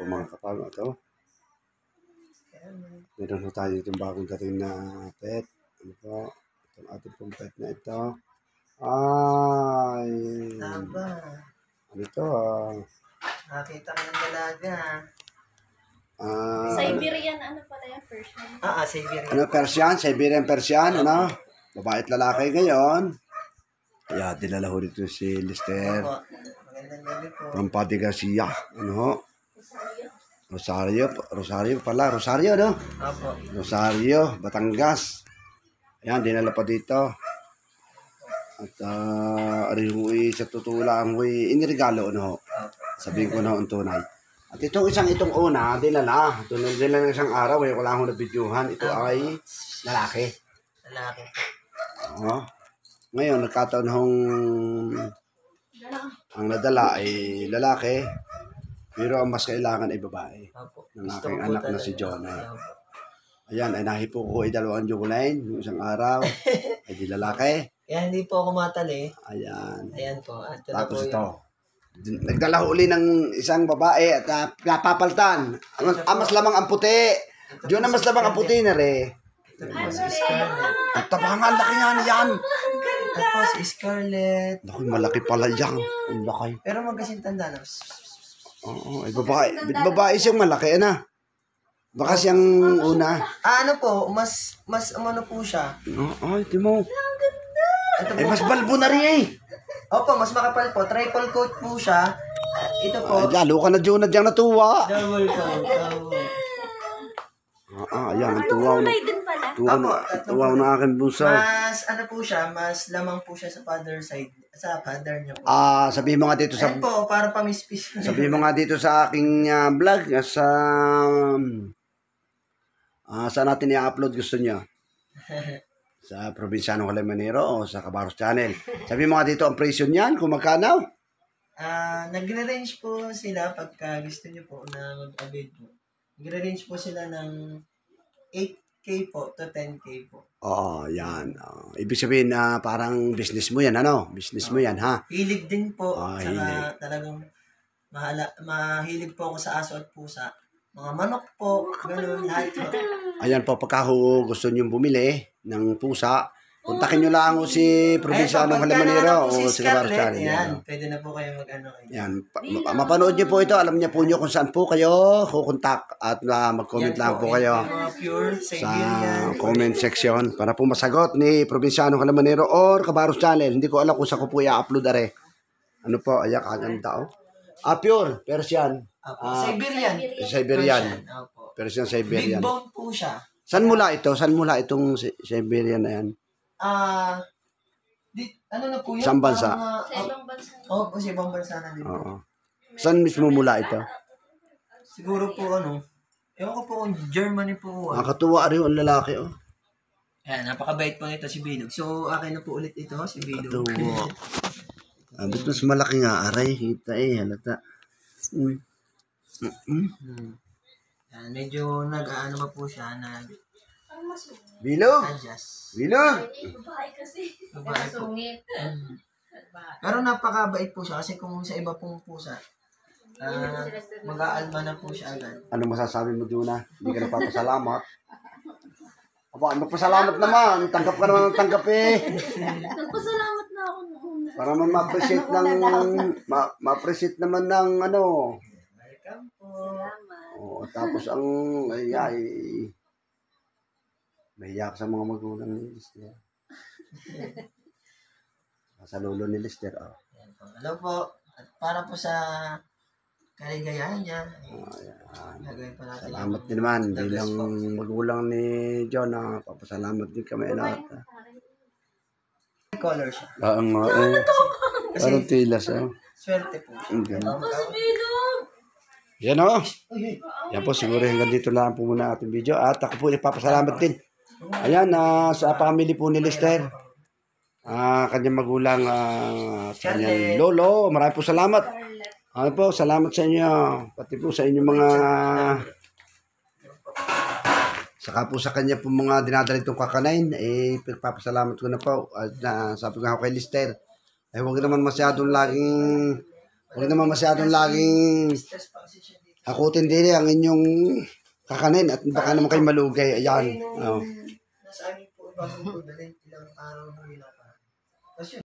po mga kapal. Ito. Meron po tayo itong bagong dating na pet. Ano po? Itong ating pong pet na ito. Ay! Ano ito? Nakita ko ng dalaga. Siberian, ano pala yung Persian? Siberian. Ano, Persian? Siberian Persian, ano? Babae at lalaki ngayon. Kaya dinala ho dito si Lister. Magandang gabi po. From Padre Garcia. Ano ho? Rosario pala. Rosario, no? Opo. Rosario, Batangas. Ayan, dinala pa dito. At sa totoo lang, inirigalo, no? Sabihin ko na ang tunay. At itong una, dinala ng isang araw, ko lang ako na-videohan. Ito ay lalaki. Lalaki. Oo. Ngayon, nagkataon hong ang nadala ay lalaki, pero ang mas kailangan ay babae. Opo. Ng aking anak na si Jonah. Ayan, ay nahipo ko ay 2 juguline yung isang araw. Ay di lalaki. Kaya hindi po ako matali. Ayan. Ayan po. Tapos ito. Nagdala ho uli ng isang babae at napapaltan. Mas lamang ang puti. Diyon na mas lamang ang puti na re. Ang tabangan, laki nga na yan. Tapos Scarlett. Naku, malaki pala yan. Ang laki. Pero magkasing tanda na. Oo, ay babae. Babae siyang malaki, na. Baka siyang una. Ano po, mas umano po siya. Ay, di mo. Ito Ay, po. mas balbo na rin eh. Opo, mas makapal po. Triple coat po siya. Ito po. Ay, lalo ka na dyan natuwa. Double coat. Ayan, ang tuwaw na. Tuwaw na aking bunso. Mas ano po siya, mas lamang po siya sa father side. Sa father niya po. Sabihin mo nga dito sa... Ayan po, para pamispis. Sabihin mo nga dito sa aking vlog, saan natin i-upload gusto niyo? Sa Provinciano Calamanero o sa Cabarros Channel. Sabihin mo nga dito ang presyo niyan, kung magkano? Nagre-range po sila pagka gusto niyo po na mag-avail po. Nagre-range po sila ng 8K po to 10K po. Oo, yan. Ibig sabihin na parang business mo yan, ano? Business mo yan, ha? Hilig din po. Saka hilig. talagang mahilig po ako sa aso at pusa. Mga manok po, gano'n, lahat po. Ayan po, pagka gusto niyo bumili ng pusa, kontakin nyo lang o si Provinciano Calamanero o si Cabarros Channel. Yan, pwede na po kayo mag-ano. Yan, mapanood nyo po ito, alam niyo po nyo kung saan po kayo kukontak at mag-comment lang po kayo sa comment section para po masagot ni Provinciano Calamanero or Cabarros Channel. Hindi ko alam kung saan ko po i-upload are. Ano po, ayak, kaganda o. Pure, Persian. Siberian. Siberian. Persian Siberian. Big bone po siya. Saan mula ito? Saan mula itong Siberian na yan? Ano na po yun? Saan bansa? Sa ibang bansa. Oo, sa ibang bansa na din. Oo. Saan mismo mula ito? Siguro po ewan ko po kung Germany po. Nakatuwa rin ang lalaki, oh. Ayan, napakabait po nito si Bilog. So, akin na po ulit ito, si Bilog. Katuwa. Mas malaki nga, aray. Kita halata. Ayan, medyo nag-ano pa po siya, Bilog! adjust. Bilog! Babae kasi. Babae po. Sungit. Pero napakabait po siya kasi kung sa iba pong pusa, mag-aalma na po siya agad. Ano masasabi mo, Juna? Hindi ka nagpapasalamat? Aba, magpasalamat naman. Tanggap ka naman ng tanggap eh. Nagpasalamat na ako noon. Para man ma-appreciate naman ng ano. Welcome po. Oo, tapos ang mahiya sa mga magulang ni Lister. Sa lolo ni Lister, oh. Ayan po. Hello po. At para po sa kaligayahan niya, gagawin po natin. Salamat din naman bilang magulang ni John. Papasalamat din kami lahat. Color siya. Nga parang tilas. Swerte po siya. Yan o. Yan po, siguro hanggang dito lang po muna ating video. At ako po ipapasalamat din. Ayan, sa family po ni Lister. Kanyang magulang, kanyang lolo. Maraming po salamat. Ano po, salamat sa inyo. Pati po sa inyong mga... Saka po sa kanya po mga dinadaritong kakanain, pagpapasalamat ko na po. At sabi ko ako kay Lister, huwag naman masyadong laging hakutin din ang inyong kakanin at baka naman kayo malugay. Ayan. Nung Oh. nasa amin po, bago po dalhin, ilang araw na nila pa. Tapos yun,